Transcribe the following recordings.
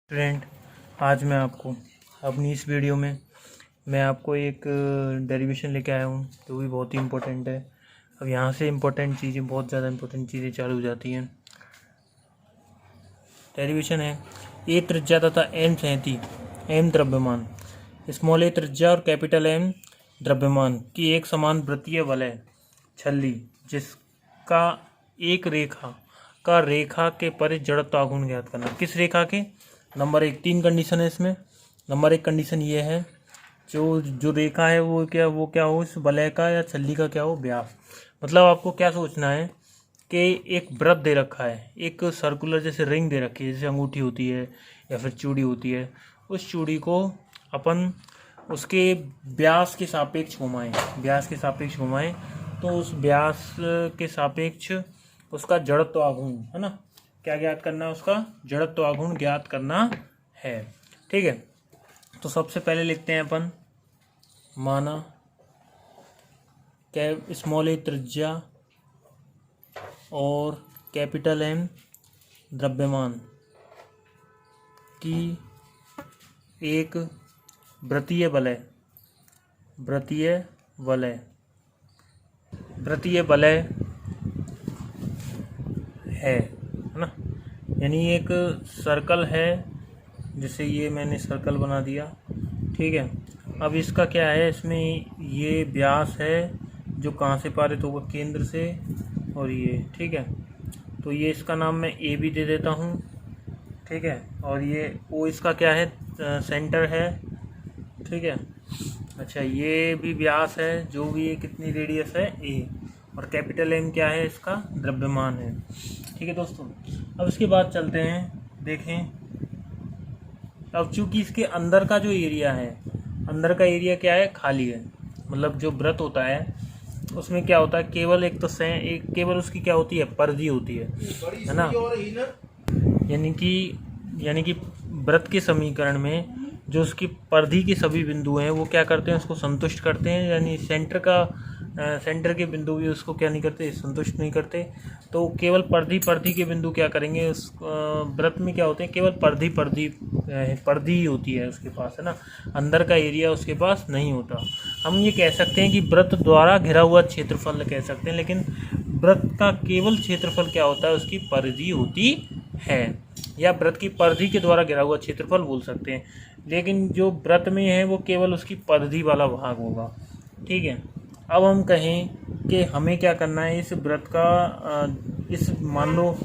Friend, आज मैं आपको अपनी इस वीडियो में मैं आपको एक डेरिवेशन लेके आया हूँ जो भी बहुत ही इम्पोर्टेंट है। अब यहाँ से इम्पोर्टेंट चीज़ें, बहुत ज़्यादा इम्पोर्टेंट चीज़ें चालू हो जाती हैं। डेरिवेशन है ए त्रिज्या तथा एम संहति एम द्रव्यमान, स्मॉल ए त्रिज्या और कैपिटल एम द्रव्यमान की एक समान वृत्तीय वलय छल्ली जिसका एक रेखा का रेखा के परे जड़त्व आघूर्ण ज्ञात करना। किस रेखा के? नंबर 1 3 कंडीशन है इसमें। नंबर 1 कंडीशन ये है, जो रेखा है वो क्या हो, इस वलय का या छल्ली का क्या हो, व्यास। मतलब आपको क्या सोचना है कि एक वृत्त दे रखा है, एक सर्कुलर जैसे रिंग दे रखी है, जैसे अंगूठी होती है या फिर चूड़ी होती है। उस चूड़ी को अपन उसके व्यास के सापेक्ष घुमाएं, तो उस व्यास के सापेक्ष उसका जड़त्व आघूर्ण है ना, क्या ज्ञात करना है, उसका जड़त्व आघूर्ण ज्ञात करना है। ठीक है, तो सबसे पहले लिखते हैं अपन, माना स्मॉल ए त्रिज्या और कैपिटल एम द्रव्यमान की एक वृत्तीय वलय है ना। यानी एक सर्कल है, जैसे ये मैंने सर्कल बना दिया। ठीक है, अब इसका क्या है, इसमें ये व्यास है जो कहाँ से पारित होगा, केंद्र से, और ये। ठीक है, तो ये इसका नाम मैं ए भी दे देता हूँ। ठीक है, और ये ओ इसका क्या है, सेंटर है। ठीक है, अच्छा ये भी व्यास है, जो भी ये कितनी रेडियस है ए, और कैपिटल एम क्या है, इसका द्रव्यमान है। ठीक है दोस्तों, अब इसके बाद चलते हैं, देखें। अब चूंकि इसके अंदर का जो एरिया है, अंदर का एरिया क्या है, खाली है। मतलब जो वृत्त होता है उसमें क्या होता है, केवल केवल उसकी क्या होती है, परिधि होती है ना। यानी कि वृत्त के समीकरण में जो उसकी परिधि के सभी बिंदु हैं वो क्या करते हैं, उसको संतुष्ट करते हैं। यानी सेंटर के बिंदु भी उसको क्या नहीं करते, संतुष्ट नहीं करते। तो केवल परिधि के बिंदु क्या करेंगे, उस वृत्त में क्या होते हैं, केवल परिधि ही होती है उसके पास, है ना। अंदर का एरिया उसके पास नहीं होता। हम ये कह सकते हैं कि वृत्त द्वारा घिरा हुआ क्षेत्रफल कह सकते हैं, लेकिन वृत्त का केवल क्षेत्रफल क्या होता है, उसकी परिधि होती है, या वृत्त की परिधि के द्वारा घिरा हुआ क्षेत्रफल बोल सकते हैं। लेकिन जो वृत्त में है वो केवल उसकी परिधि वाला भाग होगा। ठीक है, अब हम कहें कि हमें क्या करना है, इस वृत्त का मान लो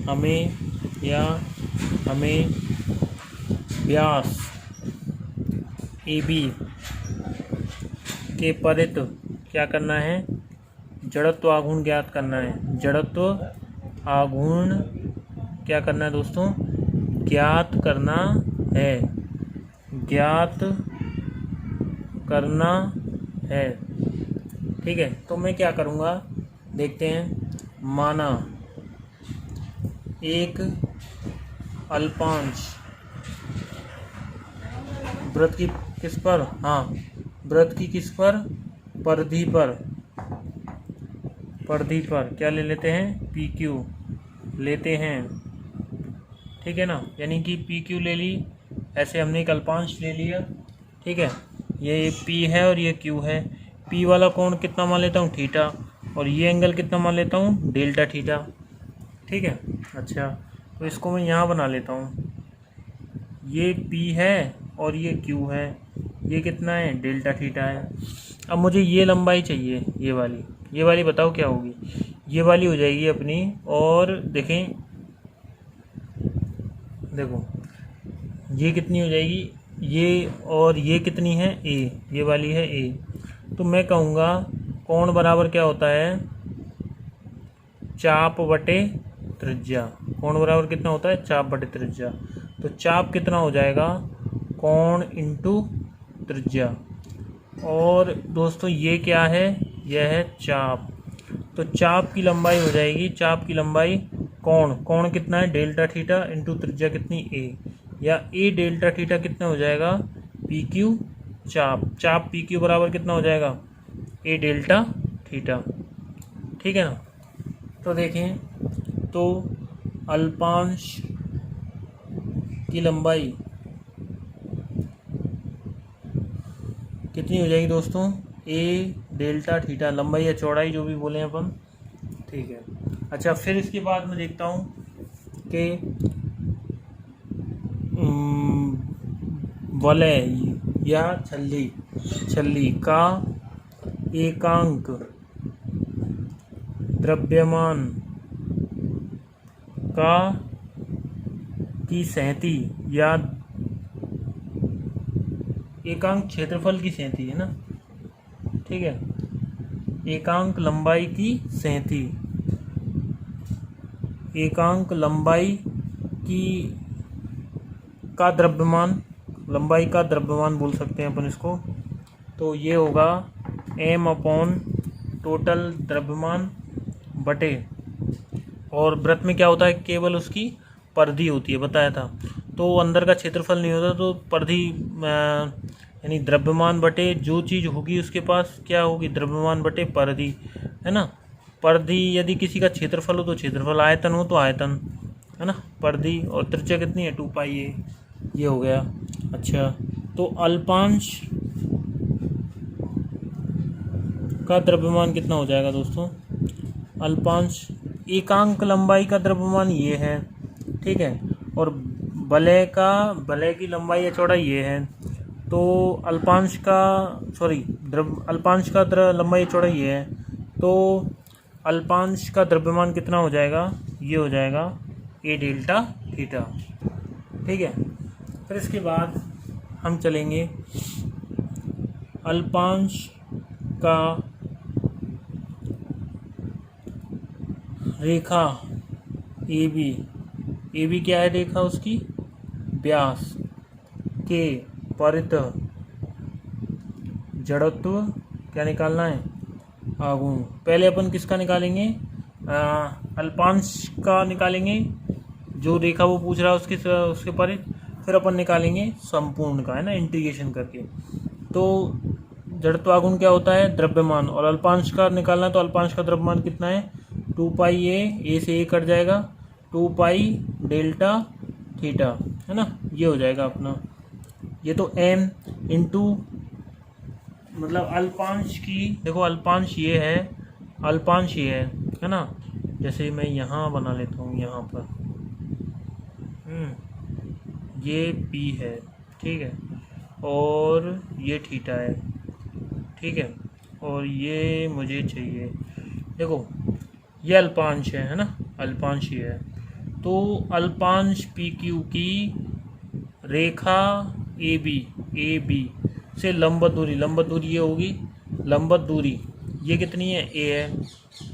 हमें व्यास AB के परित क्या करना है, जड़त्व आघूर्ण ज्ञात करना है। जड़त्व आघूर्ण क्या करना है दोस्तों, ज्ञात करना है। ठीक है, तो मैं क्या करूँगा, देखते हैं। माना एक अल्पांश वृत्त की किस पर, वृत्त की किस पर, परिधि पर क्या ले लेते हैं, PQ लेते हैं। ठीक है ना, यानी कि PQ ले ली, ऐसे हमने एक अल्पांश ले लिया। ठीक है, ये P है और ये Q है। P वाला कोण कितना मान लेता हूँ, थीटा, और ये एंगल कितना मान लेता हूँ, डेल्टा थीटा। ठीक है, अच्छा तो इसको मैं यहाँ बना लेता हूँ। ये P है और ये Q है, ये कितना है, डेल्टा थीटा है। अब मुझे ये लंबाई चाहिए, ये वाली बताओ क्या होगी, ये वाली हो जाएगी अपनी, और देखें, देखो ये कितनी हो जाएगी, ये और ये कितनी है, A, ये वाली है A। तो मैं कहूँगा कोण बराबर क्या होता है, चाप बटे त्रिज्या। कोण बराबर कितना होता है, चाप बटे त्रिज्या। तो चाप कितना हो जाएगा, कोण इंटू त्रिज्या। और दोस्तों ये क्या है, यह है चाप। तो चाप की लंबाई हो जाएगी, कोण कितना है, डेल्टा थीटा इंटू त्रिज्या कितनी, A, या A डेल्टा थीटा कितना हो जाएगा, PQ चाप PQ बराबर कितना हो जाएगा, A डेल्टा थीटा। ठीक है ना। तो देखें, तो अल्पांश की लंबाई कितनी हो जाएगी दोस्तों, ए डेल्टा थीटा, लंबाई या चौड़ाई जो भी बोले अपन, ठीक है। अच्छा, फिर इसके बाद मैं देखता हूँ कि वलय या छल्ली का एकांक द्रव्यमान का की सैंती या एकांक क्षेत्रफल की सैंती है ना, ठीक है, एकांक लंबाई की सैंती, एकांक लंबाई की का द्रव्यमान, लंबाई का द्रव्यमान बोल सकते हैं अपन इसको। तो ये होगा m अपॉन टोटल द्रव्यमान बटे, और वृत्त में क्या होता है, केवल उसकी परिधि होती है, बताया था। तो अंदर का क्षेत्रफल नहीं होता, तो परिधि यानी द्रव्यमान बटे जो चीज़ होगी उसके पास क्या होगी, द्रव्यमान बटे परिधि, है ना। परिधि यदि किसी का क्षेत्रफल हो तो क्षेत्रफल, आयतन हो तो आयतन, है ना, परिधि, और त्रिज्या कितनी है 2 पाई ए, ये हो गया। अच्छा, तो अल्पांश का द्रव्यमान कितना हो जाएगा दोस्तों, अल्पांश एकांक लंबाई का द्रव्यमान ये है, ठीक है, और वलय की लंबाई या चौड़ाई ये है, तो अल्पांश का लंबाई या चौड़ाई ये है, तो अल्पांश का द्रव्यमान कितना हो जाएगा, ये हो जाएगा ए डेल्टा थीटा, ठीक है। फिर इसके बाद हम चलेंगे अल्पांश का रेखा ए बी क्या है, रेखा उसकी व्यास के परितः जड़त्व क्या निकालना है, आघूर्ण। पहले अपन किसका निकालेंगे, अल्पांश का निकालेंगे, जो रेखा वो पूछ रहा है उसके परितः, फिर अपन निकालेंगे संपूर्ण का, है ना, इंटीग्रेशन करके। तो जड़त्वाघूर्ण क्या होता है, द्रव्यमान, और अल्पांश का निकालना है, तो अल्पांश का द्रव्यमान कितना है 2 पाई ए से ए कट जाएगा, 2 पाई डेल्टा थीटा, है ना, ये हो जाएगा अपना। ये तो m इंटू, मतलब अल्पांश की, देखो अल्पांश ये है ना, जैसे मैं यहाँ बना लेता हूँ, यहाँ पर ये p है, ठीक है, और ये थीटा है, ठीक है, और ये मुझे चाहिए, देखो ये अल्पांश है ना, अल्पांश ये है, तो अल्पांश पी क्यू की रेखा ए बी से लंबवत दूरी ये होगी, लंबवत दूरी ये कितनी है, ए है,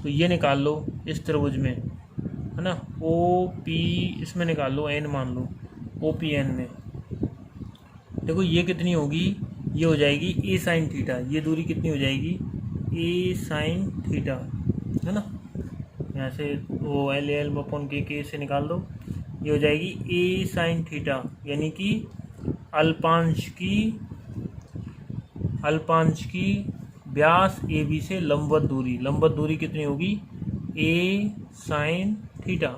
तो ये निकाल लो इस त्रिभुज में, है ना, ओ पी इसमें निकाल लो, एन मान लो, ओ पी एन में, देखो ये कितनी होगी, ये हो जाएगी ए साइन थीटा, ये दूरी कितनी हो जाएगी, ए साइन थीटा, है ना, यहाँ से वो एल अपॉन के से निकाल दो, ये हो जाएगी ए साइन थीटा, यानी कि अल्पांश की व्यास ए बी से लंबवत दूरी कितनी होगी, ए साइन थीटा,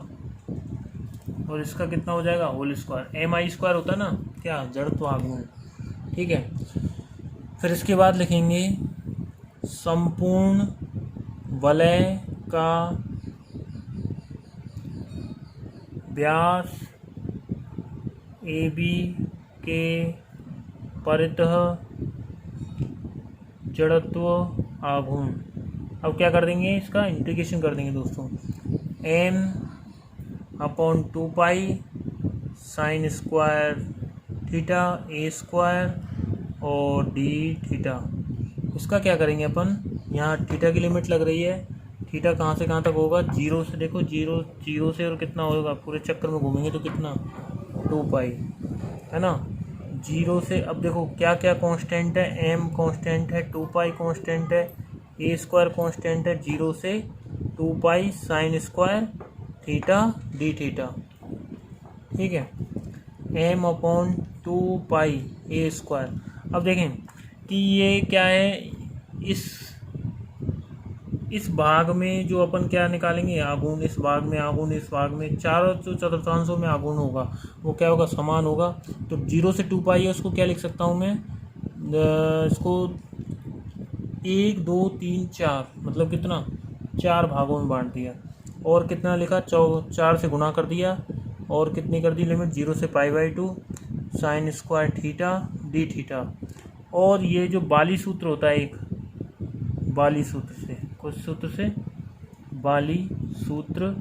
और इसका कितना हो जाएगा, होल स्क्वायर, एम आई स्क्वायर होता है ना, क्या, जड़त्वाघूर्ण, ठीक है। फिर इसके बाद लिखेंगे संपूर्ण वलय का व्यास ए बी के परितः जड़त्व आघूर्ण। अब क्या कर देंगे, इसका इंटीग्रेशन कर देंगे दोस्तों, m upon 2 pi sine square theta A square और डी थीटा। इसका क्या करेंगे अपन, यहाँ थीटा की लिमिट लग रही है, थीटा कहाँ से कहाँ तक होगा, जीरो से, देखो जीरो से, और कितना होगा, पूरे चक्कर में घूमेंगे तो कितना 2 पाई, है ना, जीरो से। अब देखो क्या क्या कांस्टेंट है, m कांस्टेंट है, 2 पाई कांस्टेंट है, ए स्क्वायर कांस्टेंट है, जीरो से 2 pi sine square theta D theta, ठीक है, m अपॉन 2 पाई ए स्क्वायर। अब देखें कि ये क्या है, इस भाग में जो अपन क्या निकालेंगे, आघूर्ण, इस भाग में आघूर्ण, इस भाग में, चारों जो चतुर्थांशों में आघूर्ण होगा वो क्या होगा, समान होगा। तो 0 से 2 पाई है, उसको क्या लिख सकता हूँ मैं, इसको 1 2 3 4 मतलब कितना, 4 भागों में बांट दिया। और कितना लिखा, 4 से गुणा कर दिया। और कितनी कर दी लिमिट, 0 से π/2 sine square theta D theta. और ये जो बाली सूत्र होता है, एक बाली सूत्र से, कुछ सूत्र से, बाली सूत्र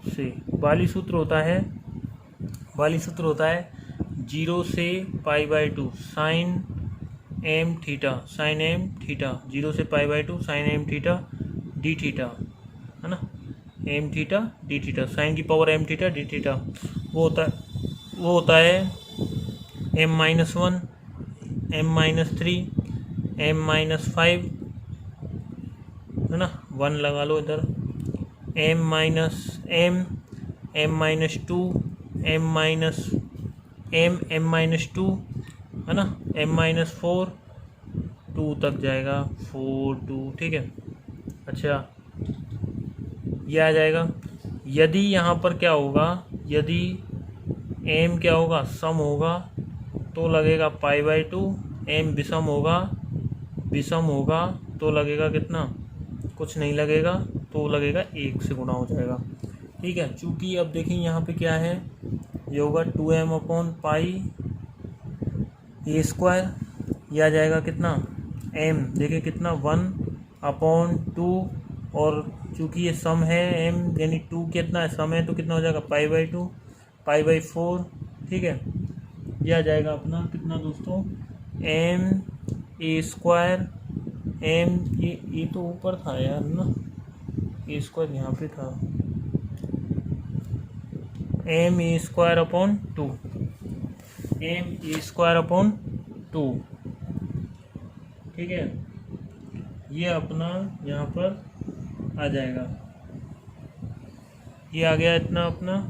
से, बाली सूत्र होता है, बाली सूत्र होता है 0 से π/2 sine M theta, sine M theta, 0 से π/2 sine M theta D theta, है ना, M theta D theta, sine की power M theta D theta. वो होता है m-1, m-3, m-5, है ना, 1 लगा लो इधर, m-2, m-2, m-2, है ना, m-4, 2 तक जाएगा, 4 2, ठीक है। अच्छा, यह आ जाएगा। यदि यहाँ पर क्या होगा, यदि m क्या होगा, सम होगा, तो लगेगा π/2, m विषम होगा तो लगेगा कितना, कुछ नहीं लगेगा, तो लगेगा 1 से गुणा हो जाएगा, ठीक है। चूँकि अब देखिए यहाँ पे क्या है, ये होगा 2m/π a², यह आ जाएगा कितना, m देखिए कितना, 1/2, और चूँकि ये सम है m यानी 2 कितना है, सम है, तो कितना हो जाएगा π/2 π/4, ठीक है। यह आ जाएगा अपना कितना दोस्तों, m² m, ये तो ऊपर था यार ना, a² यहाँ पे था, m² m²/2, ठीक है। ये अपना यहाँ पर आ जाएगा, ये आ गया इतना अपना